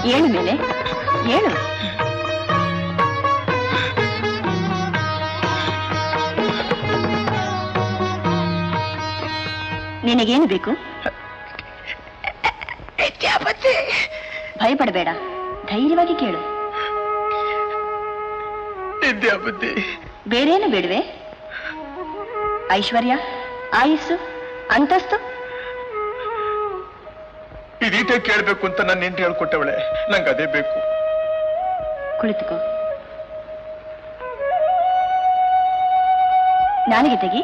ಏಳು ಮೇಲೆ ಏಳು. ನಿನಗೇನು ಬೇಕು? ಭಯಪಡಬೇಡ, ಧೈರ್ಯವಾಗಿ ಕೇಳು. ಬೇರೇನು ಬೇಡವೆ? ಐಶ್ವರ್ಯ, ಆಯುಸ್ಸು, ಅಂತಸ್ತು? ಇದೀಟೇ ಕೇಳಬೇಕು ಅಂತ ನನ್ನ ಹೆಂಡತಿ ಹೇಳ್ಕೊಟ್ಟವಳೆ. ನಂಗೆ ಅದೇ ಬೇಕು. ಕುಳಿತುಕೋ. ನಾಲಿಗೆ ತೆಗಿ.